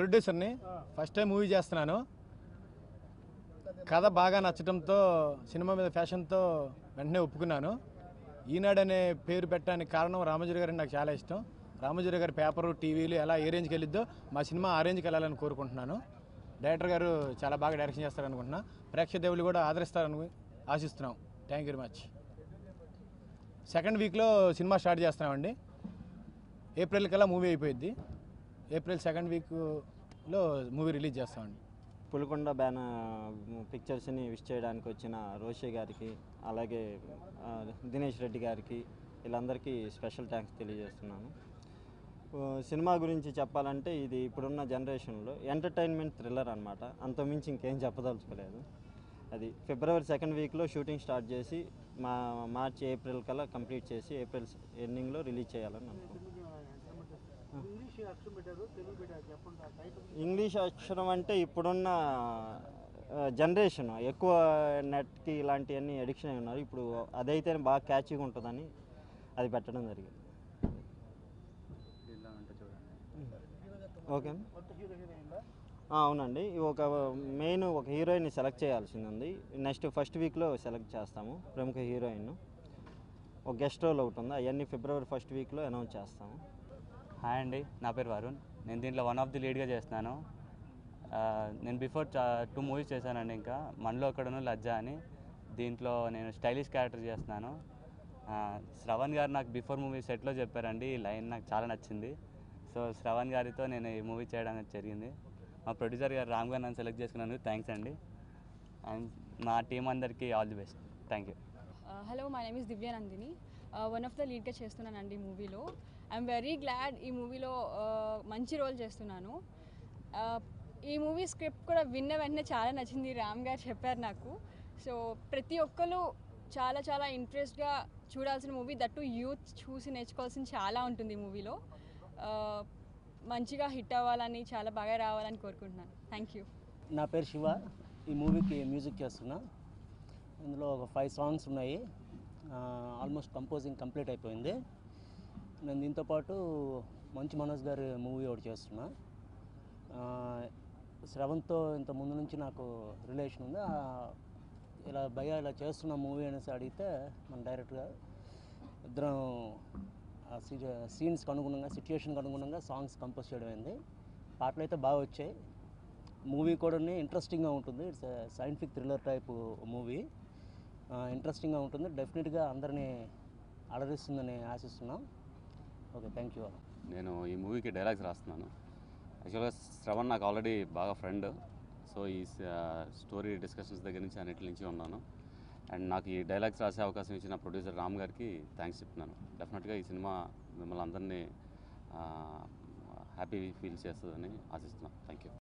ప్రొడ్యూసర్ని first time movie చేస్తున్నాను. కథ బాగా నచ్చడంతో సినిమా మీద ఫ్యాషన్తో వెంటనే ఒప్పుకున్నాను. ఈనాడు అనే పేరు పెట్టడానికి కారణం రామోజీరావు గారు నాకు చాలా ఇష్టం. రామోజీరావు గారి పేపరు టీవీలు ఎలా ఏ రేంజ్కి వెళ్ళిద్దో మా సినిమా ఆ రేంజ్కి వెళ్ళాలని కోరుకుంటున్నాను. డైరెక్టర్ గారు చాలా బాగా డైరెక్షన్ చేస్తారనుకుంటున్నా. ప్రేక్షక దేవుళ్ళు కూడా ఆదరిస్తారని ఆశిస్తున్నాం. Thank you very much. Second వీక్లో సినిమా స్టార్ట్ చేస్తున్నామండి. ఏప్రిల్ కల్లా మూవీ అయిపోయింది. ఏప్రిల్ సెకండ్ వీక్లో మూవీ రిలీజ్ చేస్తామండి. పులికొండ బ్యానర్ పిక్చర్స్ని విష్ చేయడానికి వచ్చిన రోషి గారికి, అలాగే దినేష్ రెడ్డి గారికి, వీళ్ళందరికీ స్పెషల్ థ్యాంక్స్ తెలియజేస్తున్నాను. సినిమా గురించి చెప్పాలంటే ఇది ఇప్పుడున్న జనరేషన్లో ఎంటర్టైన్మెంట్ థ్రిల్లర్ అనమాట. అంతకుమించి ఇంకేం చెప్పదలుచుకోలేదు. అది ఫిబ్రవరి సెకండ్ వీక్లో షూటింగ్ స్టార్ట్ చేసి మార్చి ఏప్రిల్ కల్లా కంప్లీట్ చేసి ఏప్రిల్ ఎండింగ్లో రిలీజ్ చేయాలని అనుకుంటున్నాను. ఇంగ్లీష్ అక్షరం అంటే ఇప్పుడున్న జనరేషన్ ఎక్కువ నెట్కి ఇలాంటివన్నీ అడిక్షన్ అయి ఉన్నారు. ఇప్పుడు అదైతే బాగా క్యాచీగా ఉంటుందని అది పెట్టడం జరిగింది. ఓకే, అవునండి. ఒక హీరోయిన్ని సెలెక్ట్ చేయాల్సింది ఉంది. నెక్స్ట్ ఫస్ట్ వీక్లో సెలెక్ట్ చేస్తాము. ప్రముఖ హీరోయిన్ ఒక గెస్ట్ రోల్ ఒకటి ఉంది. అవన్నీ ఫిబ్రవరి ఫస్ట్ వీక్లో అనౌన్స్ చేస్తాము. హాయ్ అండి, నా పేరు వరుణ్. నేను దీంట్లో వన్ ఆఫ్ ది లీడ్గా చేస్తున్నాను. నేను బిఫోర్ 2 మూవీస్ చేశానండి. ఇంకా మనలో ఒకడును లజ్జా అని. దీంట్లో నేను స్టైలిష్ క్యారెక్టర్ చేస్తున్నాను. శ్రవణ్ గారు నాకు బిఫోర్ మూవీ సెట్లో చెప్పారండి, ఈ లైన్ నాకు చాలా నచ్చింది. సో శ్రవణ్ గారితో నేను ఈ మూవీ చేయడం జరిగింది. మా ప్రొడ్యూసర్ గారు రామ్ గారు నన్ను సెలెక్ట్ చేసుకున్నందుకు థ్యాంక్స్ అండి. అండ్ మా టీం అందరికీ all the best. Thank you. Hello, my name is Divya Nandini. One of the లీడ్గా చేస్తున్నానండి ఈ మూవీలో. ఐఎమ్ వెరీ గ్లాడ్ ఈ మూవీలో మంచి రోల్ చేస్తున్నాను. ఈ మూవీ స్క్రిప్ట్ కూడా విన్న వెంటనే చాలా నచ్చింది. రామ్ గారు చెప్పారు నాకు. సో ప్రతి ఒక్కరు చాలా చాలా ఇంట్రెస్ట్గా చూడాల్సిన మూవీ. దట్టు యూత్ చూసి నేర్చుకోవాల్సిన చాలా ఉంటుంది ఈ మూవీలో. మంచిగా హిట్ అవ్వాలని, చాలా బాగా రావాలని కోరుకుంటున్నాను. Thank you. నా పేరు శివ. ఈ మూవీకి మ్యూజిక్ చేస్తున్నా. ఇందులో ఒక 5 సాంగ్స్ ఉన్నాయి. ఆల్మోస్ట్ కంపోజింగ్ కంప్లీట్ అయిపోయింది. నేను దీంతోపాటు మంచు మనోజ్ గారి మూవీ ఒకటి చేస్తున్నా. శ్రవణ్తో ఇంత ముందు నుంచి నాకు రిలేషన్ ఉంది. ఇలా చేస్తున్న మూవీ అనేసి అడిగితే మన డైరెక్ట్గా ఇద్దరం సీన్స్కి అనుగుణంగా, సిచ్యుయేషన్కి అనుగుణంగా సాంగ్స్ కంపోజ్ చేయడం అయింది. పాటలు అయితే బాగా వచ్చాయి. మూవీ కూడా ఇంట్రెస్టింగ్గా ఉంటుంది. It's scientific thriller type movie. ఇంట్రెస్టింగ్గా ఉంటుంది. డెఫినెట్గా అందరినీ అలరిస్తుందని ఆశిస్తున్నాం. Okay, thank you. నేను ఈ మూవీకి డైలాగ్స్ రాస్తున్నాను. యాక్చువల్గా శ్రవణ్ నాకు ఆల్రెడీ బాగా ఫ్రెండ్. సో ఈ స్టోరీ డిస్కషన్స్ దగ్గర నుంచి అన్నిటి నుంచి ఉన్నాను. అండ్ నాకు ఈ డైలాగ్స్ రాసే అవకాశం ఇచ్చిన ప్రొడ్యూసర్ రామ్ గారికి థ్యాంక్స్ చెప్తున్నాను. డెఫినెట్గా ఈ సినిమా మిమ్మల్ని అందరినీ హ్యాపీ ఫీల్ చేస్తుందని ఆశిస్తున్నాను. Thank you.